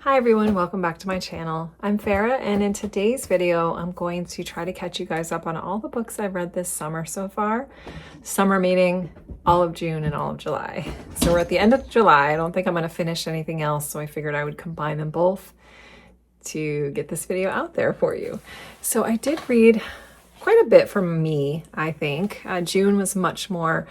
Hi everyone, welcome back to my channel. I'm Farrah, and in today's video I'm going to try to catch you guys up on all the books I've read this summer so far. Summer meaning all of June and all of July. So we're at the end of July. I don't think I'm going to finish anything else, so I figured I would combine them both to get this video out there for you. So I did read quite a bit from me, I think. June was much more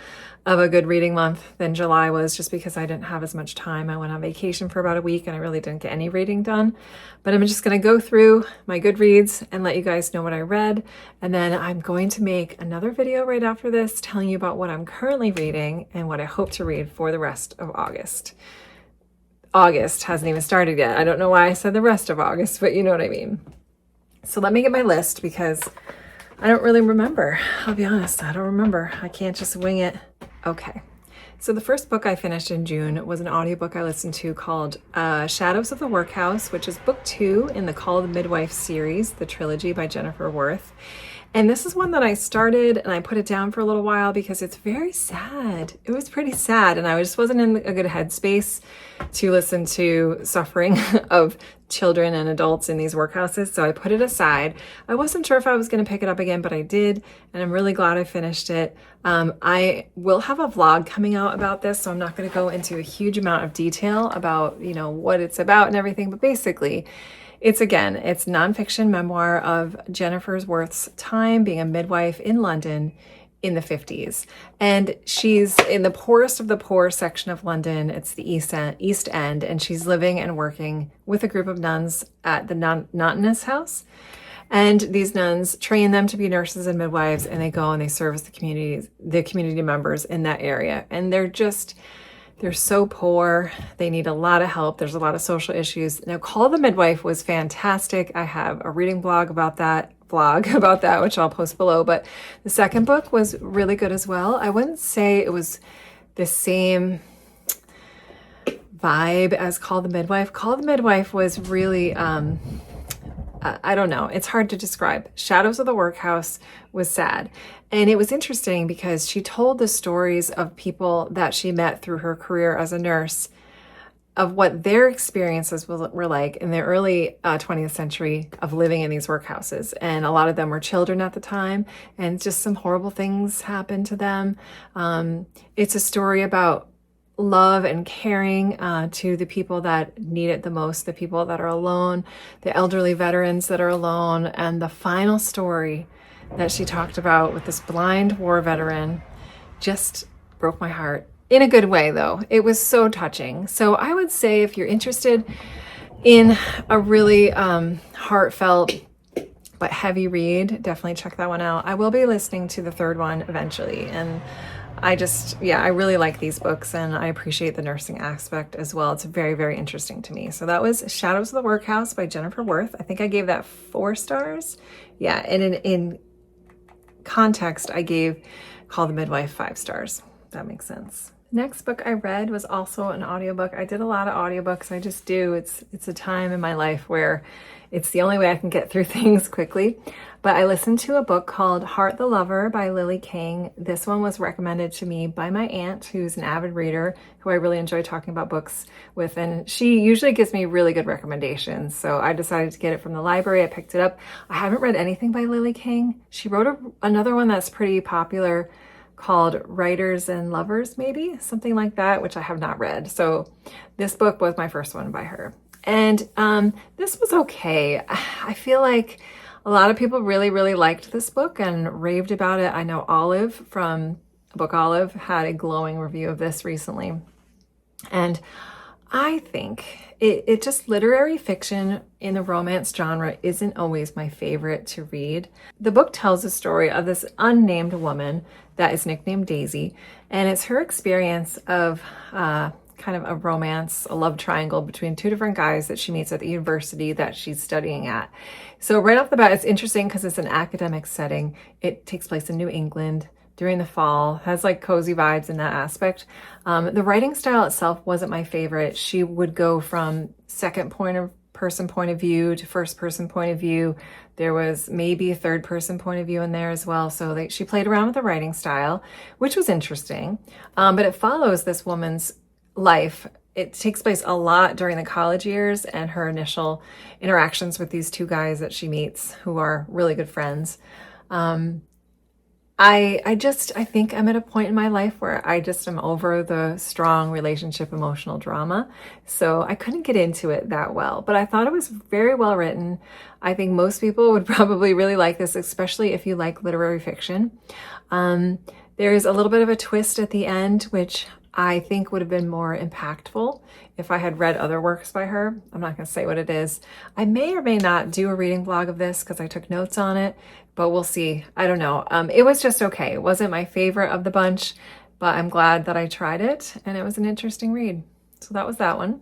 of a good reading month than July was, just because I didn't have as much time. I went on vacation for about a week and I really didn't get any reading done. But I'm just going to go through my Goodreads and let you guys know what I read. And then I'm going to make another video right after this telling you about what I'm currently reading and what I hope to read for the rest of August. August hasn't even started yet. I don't know why I said the rest of August, but you know what I mean. So let me get my list because I don't really remember. I'll be honest, I don't remember. I can't just wing it. Okay, so the first book I finished in June was an audiobook I listened to called Shadows of the Workhouse, which is book 2 in the Call the Midwife series, the trilogy by Jennifer Worth. And this is one that I started and I put it down for a little while because it's very sad. It was pretty sad and I just wasn't in a good headspace to listen to suffering of children and adults in these workhouses, so I put it aside. I wasn't sure if I was going to pick it up again, but I did, and I'm really glad I finished it. I will have a vlog coming out about this, so I'm not going to go into a huge amount of detail about, you know, what it's about and everything, but basically, it's nonfiction memoir of Jennifer Worth's time being a midwife in London in the 50s. And she's in the poorest of the poor section of London. It's the East End, and she's living and working with a group of nuns at the Naughtiness House. And these nuns train them to be nurses and midwives, and they go and they service the community members in that area. And they're so poor. They need a lot of help. There's a lot of social issues. Now, Call the Midwife was fantastic. I have a reading vlog about that, which I'll post below. But the second book was really good as well. I wouldn't say it was the same vibe as Call the Midwife. Call the Midwife was really, I don't know. It's hard to describe. Shadows of the Workhouse was sad. And it was interesting because she told the stories of people that she met through her career as a nurse, of what their experiences were like in the early 20th century of living in these workhouses. And a lot of them were children at the time, and just some horrible things happened to them. It's a story about love and caring to the people that need it the most, the people that are alone, the elderly veterans that are alone. And the final story that she talked about with this blind war veteran just broke my heart. In a good way, though. It was so touching. So I would say if you're interested in a really heartfelt but heavy read, definitely check that one out. I will be listening to the third one eventually. And I really like these books, and I appreciate the nursing aspect as well. It's very, very interesting to me. So that was Shadows of the Workhouse by Jennifer Worth. I think I gave that 4 stars. Yeah, and in context, I gave Call the Midwife 5 stars. That makes sense. Next book I read was also an audiobook. I did a lot of audiobooks. I just do. It's a time in my life where it's the only way I can get through things quickly. But I listened to a book called Heart the Lover by Lily King. This one was recommended to me by my aunt, who's an avid reader, who I really enjoy talking about books with. And she usually gives me really good recommendations. So I decided to get it from the library. I picked it up. I haven't read anything by Lily King. She wrote another one that's pretty popular called Writers and Lovers, maybe something like that, which I have not read. So this book was my first one by her. And this was okay. I feel like a lot of people really, really liked this book and raved about it. I know Olive from Book Olive had a glowing review of this recently. And I think it just literary fiction in the romance genre isn't always my favorite to read. The book tells the story of this unnamed woman that is nicknamed Daisy, and it's her experience of kind of a romance, a love triangle between 2 different guys that she meets at the university that she's studying at. So right off the bat, it's interesting because it's an academic setting. It takes place in New England during the fall, has like cozy vibes in that aspect. The writing style itself wasn't my favorite. She would go from second person point of view to first person point of view. There was maybe a third person point of view in there as well. So she played around with the writing style, which was interesting. But it follows this woman's life it takes place a lot during the college years and her initial interactions with these two guys that she meets who are really good friends. I think I'm at a point in my life where I just am over the strong relationship emotional drama. So I couldn't get into it that well, but I thought it was very well written. I think most people would probably really like this, especially if you like literary fiction. There's a little bit of a twist at the end, which I think would have been more impactful if I had read other works by her. I'm not going to say what it is. I may or may not do a reading vlog of this because I took notes on it, but we'll see. I don't know. It was just okay. It wasn't my favorite of the bunch, but I'm glad that I tried it and it was an interesting read. So that was that one.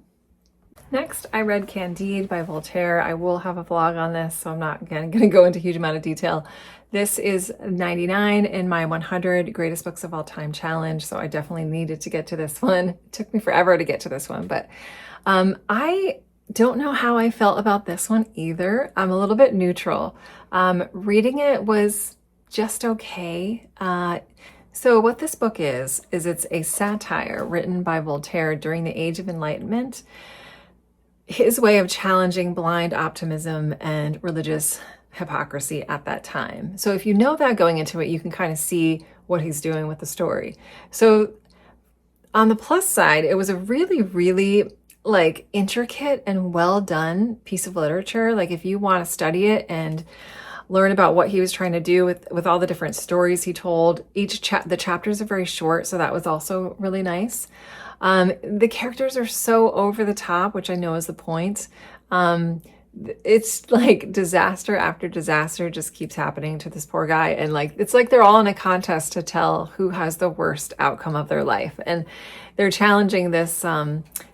Next, I read Candide by Voltaire. I will have a vlog on this, so I'm not going to go into a huge amount of detail. This is 99 in my 100 greatest books of all time challenge, so I definitely needed to get to this one. It took me forever to get to this one, but I don't know how I felt about this one either. I'm a little bit neutral. Reading it was just okay. So what this book is it's a satire written by Voltaire during the Age of Enlightenment, his way of challenging blind optimism and religious hypocrisy at that time. So if you know that going into it, you can kind of see what he's doing with the story. So on the plus side, it was a really, really like intricate and well done piece of literature. Like if you want to study it and learn about what he was trying to do with all the different stories he told, the chapters are very short, so that was also really nice. The characters are so over the top, which I know is the point. It's like disaster after disaster just keeps happening to this poor guy. And like, it's like they're all in a contest to tell who has the worst outcome of their life. And they're challenging this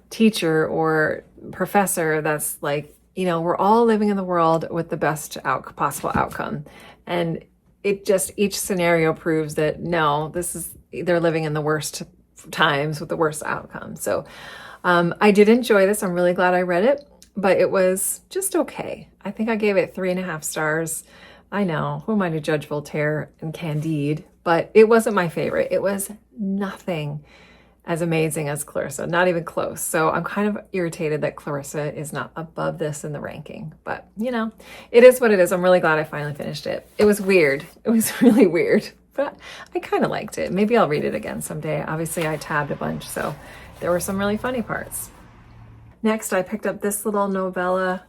teacher or professor that's like, you know, we're all living in the world with the best possible outcome. And it just, each scenario proves that no, they're living in the worst times with the worst outcome. So I did enjoy this. I'm really glad I read it, but it was just okay. I think I gave it 3.5 stars. I know, who am I to judge Voltaire and Candide, but it wasn't my favorite. It was nothing as amazing as Clarissa, not even close. So I'm kind of irritated that Clarissa is not above this in the ranking, but you know, it is what it is. I'm really glad I finally finished it. It was weird. It was really weird, but I kind of liked it. Maybe I'll read it again someday. Obviously I tabbed a bunch, so there were some really funny parts. Next, I picked up this little novella.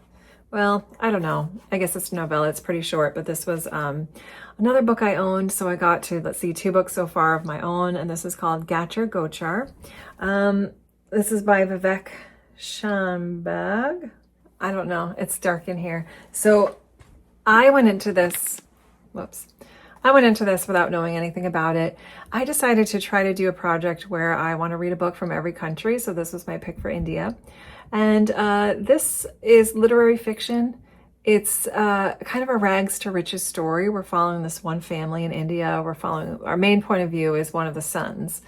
Well, I don't know. I guess it's a novella. It's pretty short, but this was another book I owned. So I got to, 2 books so far of my own, and this is called Ghachar, Ghochar. This is by Vivek Shanbhag. I don't know. It's dark in here. So I went into this without knowing anything about it. I decided to try to do a project where I want to read a book from every country. So this was my pick for India. And this is literary fiction. It's kind of a rags to riches story. We're following this one family in India. Our main point of view is one of the sons.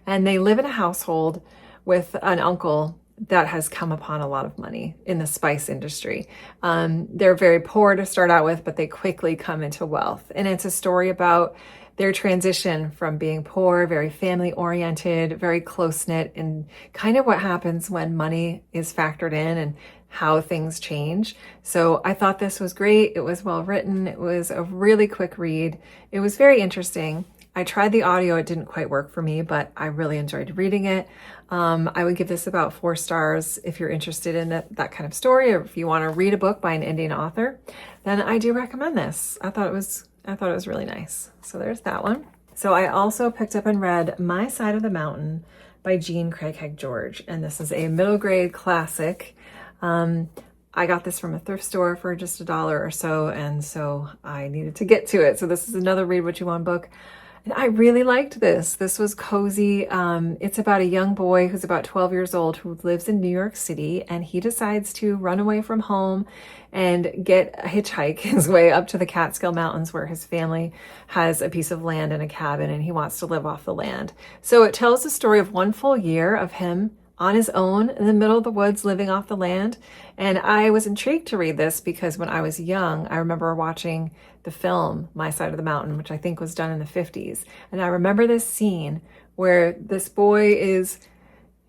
And they live in a household with an uncle that has come upon a lot of money in the spice industry. They're very poor to start out with, but they quickly come into wealth. And it's a story about their transition from being poor, very family oriented, very close knit, and kind of what happens when money is factored in and how things change. So I thought this was great. It was well written. It was a really quick read. It was very interesting. I tried the audio. It didn't quite work for me, but I really enjoyed reading it. I would give this about 4 stars if you're interested in that kind of story, or if you want to read a book by an Indian author, then I do recommend this. I thought it was really nice. So there's that one. So I also picked up and read My Side of the Mountain by Jean Craighead George, and this is a middle grade classic. I got this from a thrift store for just $1 or so, and so I needed to get to it. So this is another read what you want book. And I really liked this. This was cozy. It's about a young boy who's about 12 years old who lives in New York City, and he decides to run away from home and hitchhike his way up to the Catskill Mountains where his family has a piece of land and a cabin, and he wants to live off the land. So it tells the story of 1 full year of him on his own in the middle of the woods living off the land. And I was intrigued to read this because when I was young, I remember watching the film My Side of the Mountain, which I think was done in the 50s. And I remember this scene where this boy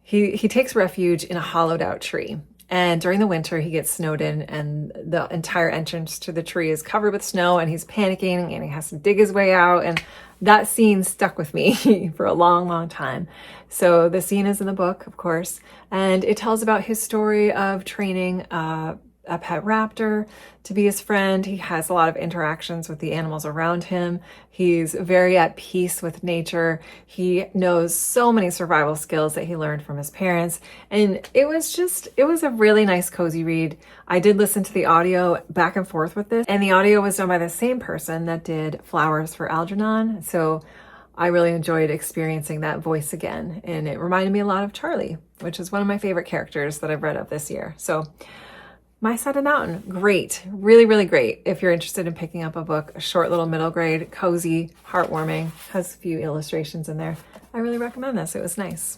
he takes refuge in a hollowed out tree. And during the winter, he gets snowed in, and the entire entrance to the tree is covered with snow, and he's panicking, and he has to dig his way out. And that scene stuck with me for a long, long time. So the scene is in the book, of course, and it tells about his story of training a pet raptor to be his friend. He has a lot of interactions with the animals around him. He's very at peace with nature. He knows so many survival skills that he learned from his parents. And it was a really nice, cozy read. I did listen to the audio back and forth with this, and the audio was done by the same person that did Flowers for Algernon. So I really enjoyed experiencing that voice again. And it reminded me a lot of Charlie, which is one of my favorite characters that I've read of this year. So My Side of the Mountain, great, really, really great. If you're interested in picking up a book, a short little middle grade, cozy, heartwarming, has a few illustrations in there. I really recommend this. It was nice.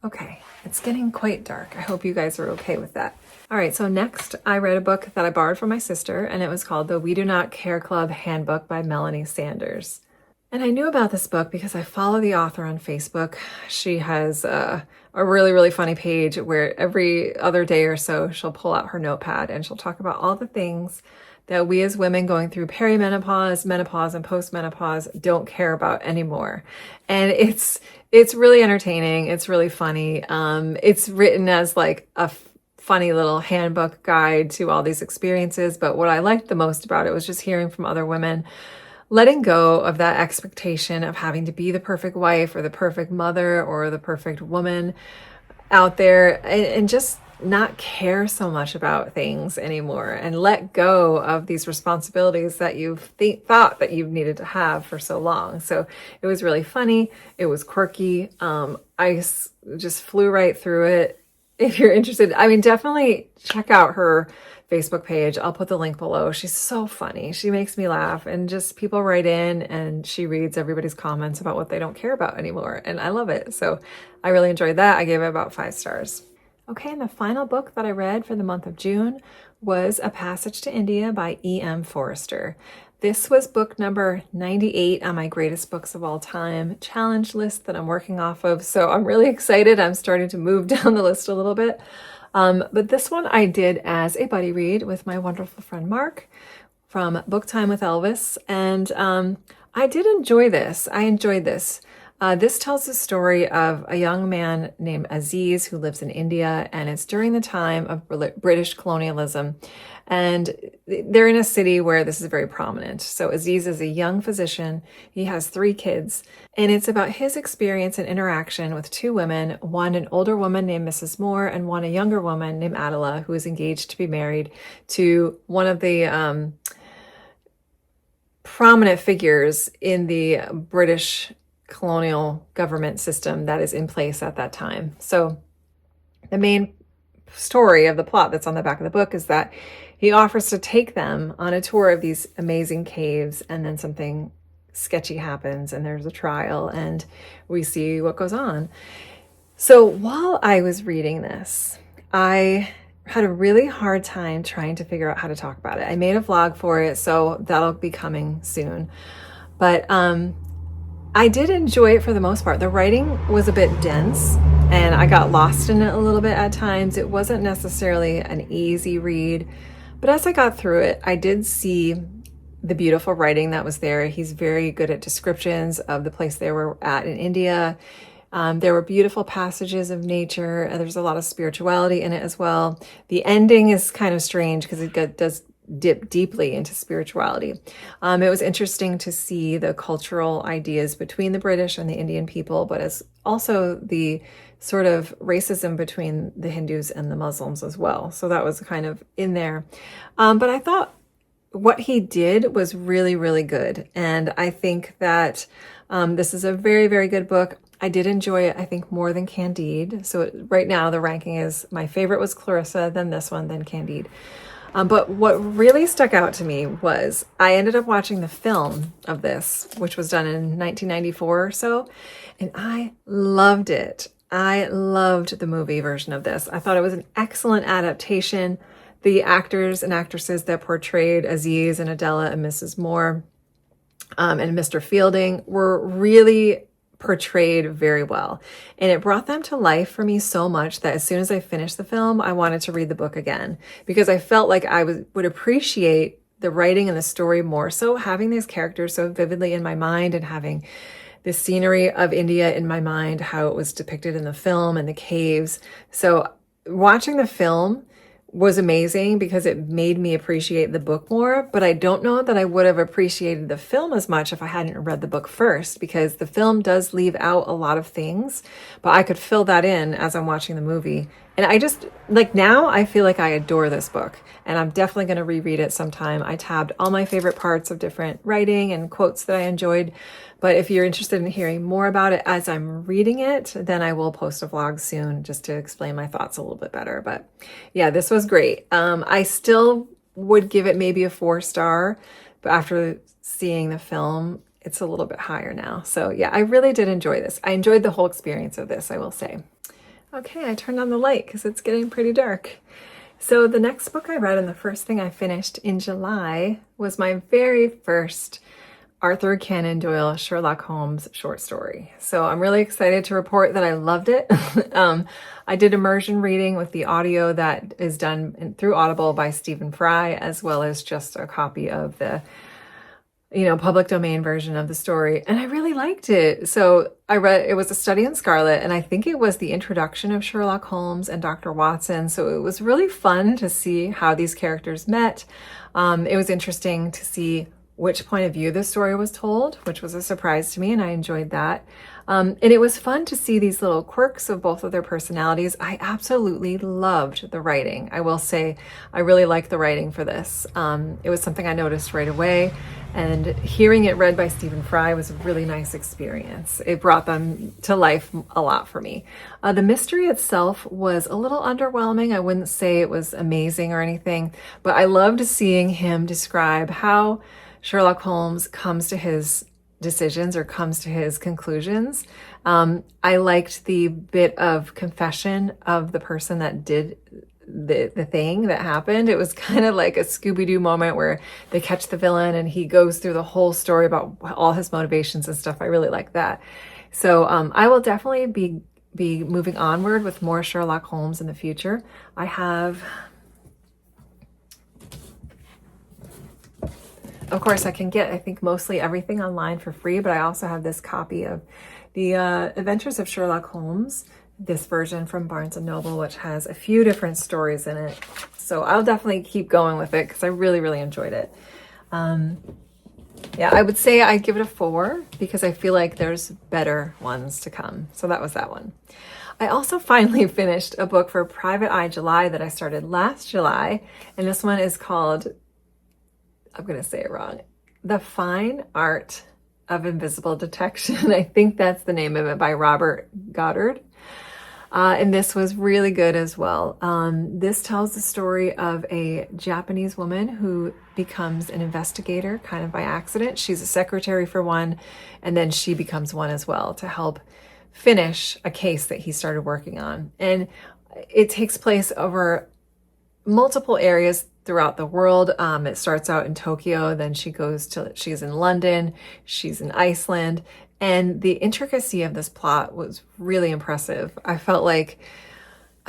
Okay, it's getting quite dark. I hope you guys are okay with that. All right, so next I read a book that I borrowed from my sister, and it was called The We Do Not Care Club Handbook by Melani Sanders. And I knew about this book because I follow the author on Facebook. She has a really, really funny page where every other day or so she'll pull out her notepad and she'll talk about all the things that we as women going through perimenopause, menopause, and postmenopause don't care about anymore. And it's really entertaining. It's really funny. It's written as like a funny little handbook guide to all these experiences. But what I liked the most about it was just hearing from other women, letting go of that expectation of having to be the perfect wife or the perfect mother or the perfect woman out there, and just not care so much about things anymore, and let go of these responsibilities that you've thought that you've needed to have for so long. So it was really funny. It was quirky. Just flew right through it. If you're interested, I mean, definitely check out her Facebook page. I'll put the link below. She's so funny. She makes me laugh, and just people write in and she reads everybody's comments about what they don't care about anymore. And I love it. So I really enjoyed that. I gave it about 5 stars. Okay, and the final book that I read for the month of June was A Passage to India by E.M. Forster. This was book number 98 on my greatest books of all time challenge list that I'm working off of. So I'm really excited. I'm starting to move down the list a little bit. But this one I did as a buddy read with my wonderful friend Mark from Book Time with Elvis. And I did enjoy this. I enjoyed this. This tells the story of a young man named Aziz who lives in India, and it's during the time of British colonialism. And they're in a city where this is very prominent. So Aziz is a young physician. He has 3 kids, and it's about his experience and interaction with 2 women, one an older woman named Mrs. Moore and one a younger woman named Adela, who is engaged to be married to one of the prominent figures in the British colonial government system that is in place at that time. So the main story of the plot that's on the back of the book is that he offers to take them on a tour of these amazing caves, and then something sketchy happens and there's a trial and we see what goes on. So while I was reading this, I had a really hard time trying to figure out how to talk about it. I made a vlog for it, so that'll be coming soon. But I did enjoy it for the most part. The writing was a bit dense and I got lost in it a little bit at times. It wasn't necessarily an easy read, but as I got through it, I did see the beautiful writing that was there. He's very good at descriptions of the place they were at in India. There were beautiful passages of nature. There's a lot of spirituality in it as well. The ending is kind of strange because it does dip deeply into spirituality. It was interesting to see the cultural ideas between the British and the Indian people, but as also the sort of racism between the Hindus and the Muslims as well. So that was kind of in there. But I thought what he did was really, really good. And I think that this is a very, very good book. I did enjoy it, I think, more than Candide. So right now the ranking is my favorite was Clarissa, then this one, then Candide. But what really stuck out to me was I ended up watching the film of this, which was done in 1994 or so, and I loved it. I loved the movie version of this. I thought it was an excellent adaptation. The actors and actresses that portrayed Aziz and Adela and Mrs. Moore and Mr. Fielding were really, portrayed very well. And it brought them to life for me so much that as soon as I finished the film, I wanted to read the book again because I felt like I would appreciate the writing and the story more so, having these characters so vividly in my mind and having the scenery of India in my mind, how it was depicted in the film and the caves. So watching the film was amazing because it made me appreciate the book more, but I don't know that I would have appreciated the film as much if I hadn't read the book first, because the film does leave out a lot of things, but I could fill that in as I'm watching the movie. And I just, like, now I feel like I adore this book, and I'm definitely going to reread it sometime. I tabbed all my favorite parts of different writing and quotes that I enjoyed. But if you're interested in hearing more about it as I'm reading it, then I will post a vlog soon just to explain my thoughts a little bit better. But yeah, this was great. I still would give it maybe a 4-star, but after seeing the film, it's a little bit higher now. So yeah, I really did enjoy this. I enjoyed the whole experience of this, I will say. Okay, I turned on the light because it's getting pretty dark. So the next book I read and the first thing I finished in July was my very first Arthur Conan Doyle Sherlock Holmes short story. So I'm really excited to report that I loved it. I did immersion reading with the audio that is done through Audible by Stephen Fry, as well as just a copy of the public domain version of the story. And I really liked it. So I read, it was a study in Scarlet, and I think it was the introduction of Sherlock Holmes and Dr. Watson. So it was really fun to see how these characters met. It was interesting to see which point of view the story was told, which was a surprise to me, and I enjoyed that. And it was fun to see these little quirks of both of their personalities. I absolutely loved the writing. I will say I really liked the writing for this. It was something I noticed right away, and hearing it read by Stephen Fry was a really nice experience. It brought them to life a lot for me. The mystery itself was a little underwhelming. I wouldn't say it was amazing or anything, but I loved seeing him describe how Sherlock Holmes comes to his decisions or comes to his conclusions. I liked the bit of confession of the person that did the thing that happened. It was kind of like a Scooby-Doo moment where they catch the villain and he goes through the whole story about all his motivations and stuff. I really like that. So I will definitely be moving onward with more Sherlock Holmes in the future. I have... Of course, I can get, I think, mostly everything online for free, but I also have this copy of The Adventures of Sherlock Holmes, this version from Barnes & Noble, which has a few different stories in it. So I'll definitely keep going with it because I really, really enjoyed it. Yeah, I would say I'd give it a 4 because I feel like there's better ones to come. So that was that one. I also finally finished a book for Private Eye July that I started last July, and this one is called... I'm going to say it wrong. The Fine Art of Invisible Detection. I think that's the name of it, by Robert Goddard. And this was really good as well. This tells the story of a Japanese woman who becomes an investigator kind of by accident. She's a secretary for one, and then she becomes one as well to help finish a case that he started working on. And it takes place over multiple areas throughout the world. It starts out in Tokyo, then she's in London, she's in Iceland, and the intricacy of this plot was really impressive. I felt like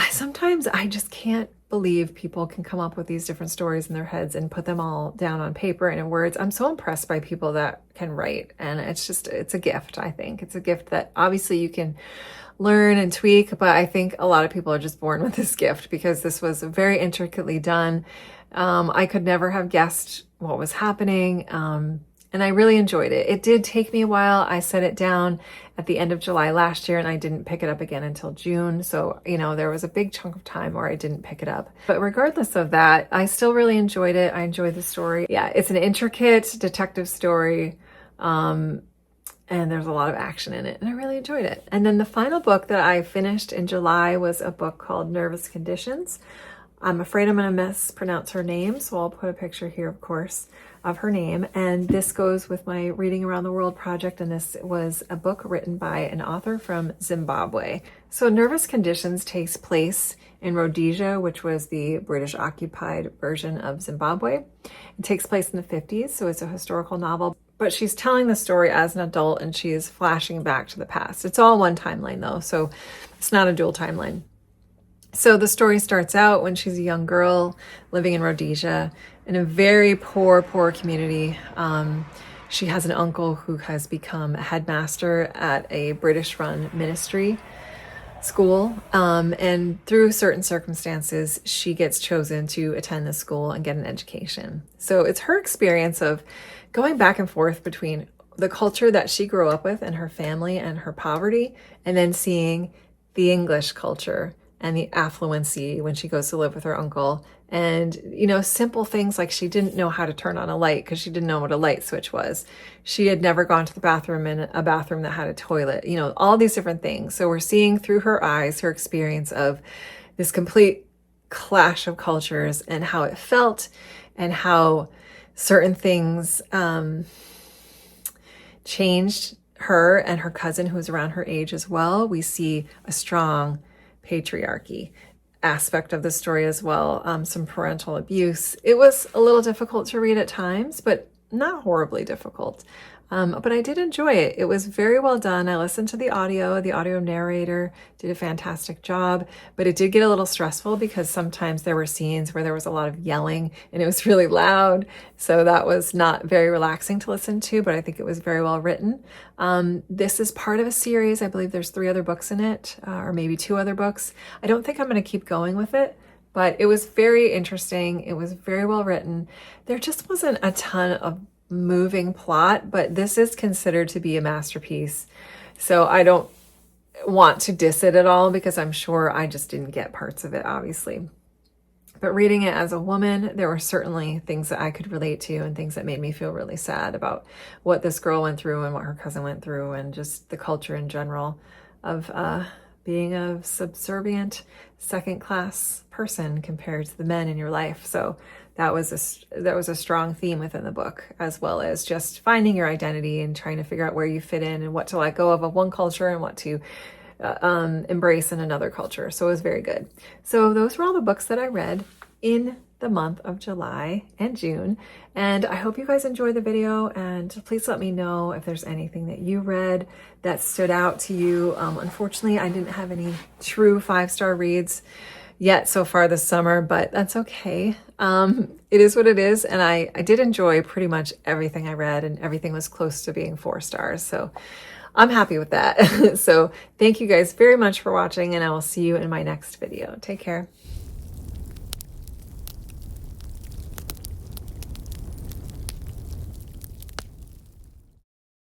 sometimes I just can't believe people can come up with these different stories in their heads and put them all down on paper and in words. I'm so impressed by people that can write, and it's a gift, I think. It's a gift that obviously you can learn and tweak, but I think a lot of people are just born with this gift because this was very intricately done. I could never have guessed what was happening, and I really enjoyed it. It did take me a while. I set it down at the end of July last year, and I didn't pick it up again until June. So, there was a big chunk of time where I didn't pick it up. But regardless of that, I still really enjoyed it. I enjoyed the story. Yeah, it's an intricate detective story, and there's a lot of action in it, and I really enjoyed it. And then the final book that I finished in July was a book called Nervous Conditions. I'm afraid I'm going to mispronounce her name, so I'll put a picture here, of course, of her name. And this goes with my Reading Around the World project, and this was a book written by an author from Zimbabwe. So Nervous Conditions takes place in Rhodesia, which was the British-occupied version of Zimbabwe. It takes place in the 50s, so it's a historical novel but she's telling the story as an adult and she is flashing back to the past. It's all one timeline though, so it's not a dual timeline. So the story starts out when she's a young girl living in Rhodesia in a very poor community. She has an uncle who has become a headmaster at a British-run ministry school, and through certain circumstances, she gets chosen to attend the school and get an education. So it's her experience of going back and forth between the culture that she grew up with and her family and her poverty, and then seeing the English culture and the affluency when she goes to live with her uncle. And, you know, simple things like she didn't know how to turn on a light because she didn't know what a light switch was. She had never gone to the bathroom in a bathroom that had a toilet, you know, all these different things. So we're seeing through her eyes, her experience of this complete clash of cultures and how it felt and how certain things changed her and her cousin who was around her age as well. We see a strong patriarchy aspect of the story as well, some parental abuse. It was a little difficult to read at times, but not horribly difficult. But I did enjoy it. It was very well done. I listened to the audio narrator did a fantastic job, but it did get a little stressful because sometimes there were scenes where there was a lot of yelling and it was really loud. So that was not very relaxing to listen to, but I think it was very well written. This is part of a series. I believe there's 3 other books in it, or maybe 2 other books. I don't think I'm going to keep going with it, but it was very interesting. It was very well written. There just wasn't a ton of moving plot, but this is considered to be a masterpiece. So I don't want to diss it at all because I'm sure I just didn't get parts of it, obviously. But reading it as a woman, there were certainly things that I could relate to and things that made me feel really sad about what this girl went through and what her cousin went through and just the culture in general of being a subservient second-class person compared to the men in your life. So that was a strong theme within the book, as well as just finding your identity and trying to figure out where you fit in and what to let go of one culture and what to embrace in another culture. So it was very good. So those were all the books that I read in the month of July and June. And I hope you guys enjoyed the video, and please let me know if there's anything that you read that stood out to you. Unfortunately, I didn't have any true 5-star reads yet so far this summer, but that's okay. It is what it is. And I did enjoy pretty much everything I read, and everything was close to being 4 stars. So I'm happy with that. So thank you guys very much for watching, and I will see you in my next video. Take care.